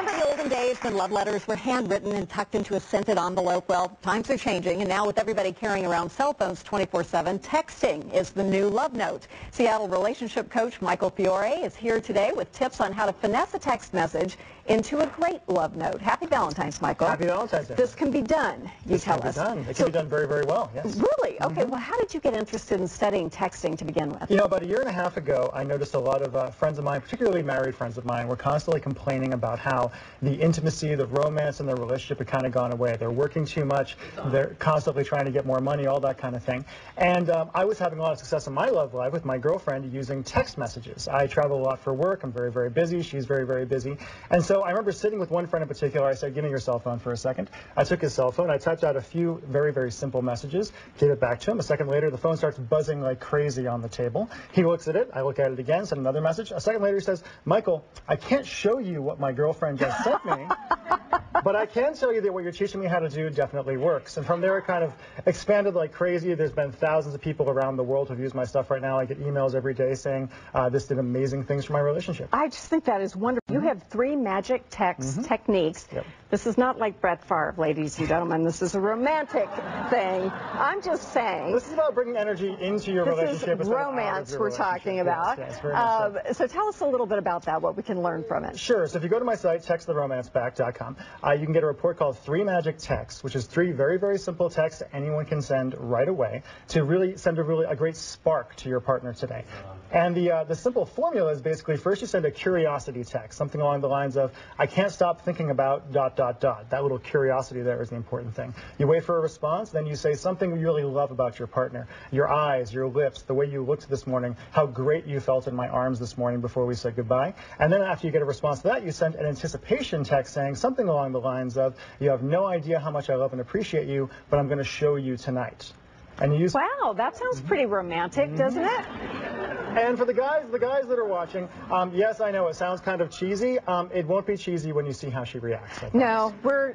Remember the olden days when love letters were handwritten and tucked into a scented envelope? Well, times are changing, and now with everybody carrying around cell phones 24/7, texting is the new love note. Seattle relationship coach Michael Fiore is here today with tips on how to finesse a text message into a great love note. Happy Valentine's, Michael. Happy Valentine's Day. This can be done, you tell us. It can be done very, very well, yes. Really? Okay, well, how did you get interested in studying texting to begin with? You know, about a year and a half ago, I noticed a lot of friends of mine, particularly married friends of mine, were constantly complaining about how the intimacy, the romance in their relationship had kind of gone away. They're working too much. They're constantly trying to get more money, all that kind of thing. And I was having a lot of success in my love life with my girlfriend using text messages. I travel a lot for work. I'm very, very busy. She's very, very busy. And so I remember sitting with one friend in particular. I said, give me your cell phone for a second. I took his cell phone. I typed out a few very, very simple messages, gave it back to him. A second later, the phone starts buzzing like crazy on the table. He looks at it. I look at it again, send another message. A second later, he says, Michael, I can't show you what my girlfriend just sent me, but I can tell you that what you're teaching me how to do definitely works. And from there, it kind of expanded like crazy. There's been thousands of people around the world who've used my stuff right now. I get emails every day saying this did amazing things for my relationship. I just think that is wonderful. You have 3 magic text techniques. Yep. This is not like Brett Favre, ladies and gentlemen. This is a romantic thing. I'm just saying. This is about bringing energy into your relationship. This is romance we're talking about. Yes, very much so tell us a little bit about that, what we can learn from it. Sure. So if you go to my site, texttheromanceback.com, you can get a report called 3 Magic Texts, which is 3 very, very simple texts that anyone can send right away to really send a great spark to your partner today. And the simple formula is basically first you send a curiosity text, something along the lines of, I can't stop thinking about ... That little curiosity there is the important thing. You wait for a response, then you say something you really love about your partner. Your eyes, your lips, the way you looked this morning, how great you felt in my arms this morning before we said goodbye. And then after you get a response to that, you send an anticipation text saying something along the lines of, you have no idea how much I love and appreciate you, but I'm going to show you tonight. And you use wow, that sounds pretty romantic, doesn't it? And for the guys that are watching, yes, I know it sounds kind of cheesy. It won't be cheesy when you see how she reacts. No,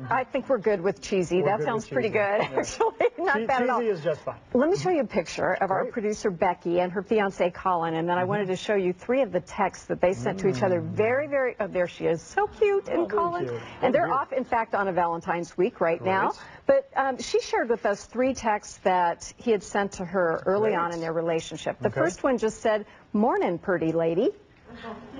I think we're good with cheesy. That sounds pretty good, actually. Not bad at all. Cheesy is just fine. Let me show you a picture of our producer, Becky, and her fiance, Colin, and then I wanted to show you 3 of the texts that they sent to each other. Very, very, oh, there she is. So cute, and Colin. And they're off, in fact, on a Valentine's week right now. But she shared with us 3 texts that he had sent to her early on in their relationship. The first one just said, morning, pretty lady.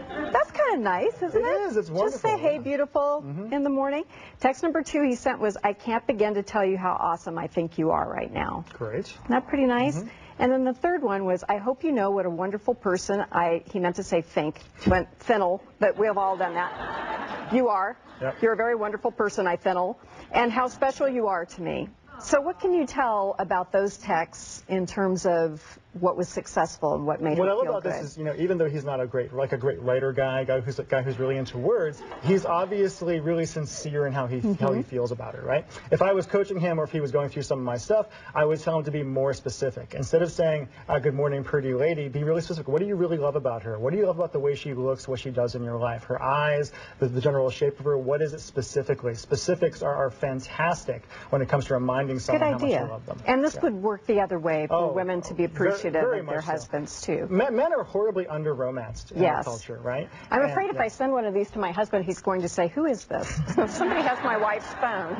That's kind of nice, isn't it? It is. It's wonderful. Just say, hey, beautiful, in the morning. Text number 2 he sent was, I can't begin to tell you how awesome I think you are right now. Great. Isn't that pretty nice? And then the third one was, I hope you know what a wonderful person he meant to say think, went thinnel, but we have all done that. You are. Yep. You're a very wonderful person, I thinnel. And how special you are to me. So what can you tell about those texts in terms of what was successful and what made him feel good? What I love about this is, you know, even though he's not a great writer guy who's really into words, he's obviously really sincere in how he feels about it, right? If I was coaching him or if he was going through some of my stuff, I would tell him to be more specific. Instead of saying, good morning, pretty lady, be really specific. What do you really love about her? What do you love about the way she looks, what she does in your life? Her eyes, the general shape of her, what is it specifically? Specifics are fantastic when it comes to reminding someone how much you love them. And this would work the other way for women to be appreciative of their husbands, too. Men are horribly under-romanced in our culture, right? I'm afraid if I send one of these to my husband, he's going to say, who is this? Somebody has my wife's phone.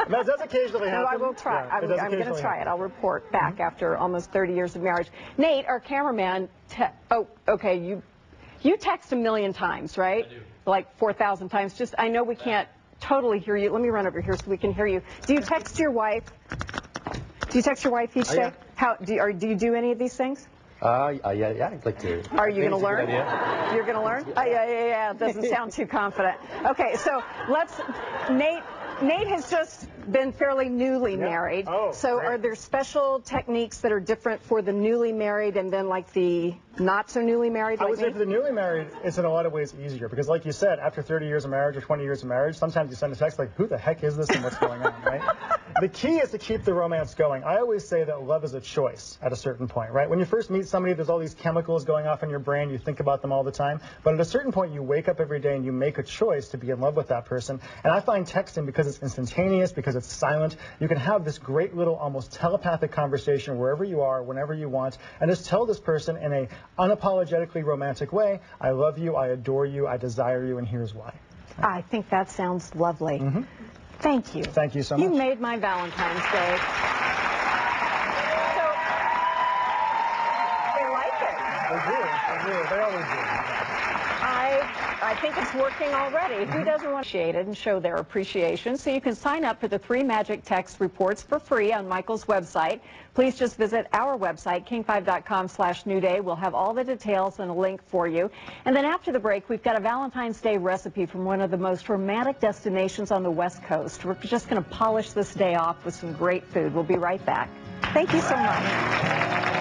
That does occasionally happen. No, I will try. I'm going to try it. I'll report back after almost 30 years of marriage. Nate, our cameraman, you text a million times, right? I do. Like 4,000 times. Just, I know we can't totally hear you. Let me run over here so we can hear you. Do you text your wife? Do you text your wife each day? How do you do any of these things? Yeah, I'd like to. Are you going to learn? You're going to learn? Yeah. It doesn't sound too confident. Okay, so Nate has just been fairly newly married. So are there special techniques that are different for the newly married and then like the not so newly married? I would say for the newly married, it's in a lot of ways easier because like you said, after 30 years of marriage or 20 years of marriage, sometimes you send a text like, who the heck is this and what's going on, right? The key is to keep the romance going. I always say that love is a choice at a certain point, right? When you first meet somebody, there's all these chemicals going off in your brain. You think about them all the time. But at a certain point, you wake up every day and you make a choice to be in love with that person. And I find texting, because it's instantaneous, because it's silent, you can have this great little almost telepathic conversation wherever you are, whenever you want, and just tell this person in a unapologetically romantic way, I love you, I adore you, I desire you, and here's why. I think that sounds lovely. Thank you. Thank you so much. You made my Valentine's Day. So, they like it. They do. They always do. I think it's working already. Who doesn't want to appreciate it and show their appreciation? So you can sign up for the 3 Magic Text Reports for free on Michael's website. Please just visit our website, king5.com/newday. We'll have all the details and a link for you. And then after the break, we've got a Valentine's Day recipe from one of the most romantic destinations on the West Coast. We're just going to polish this day off with some great food. We'll be right back. Thank you so much.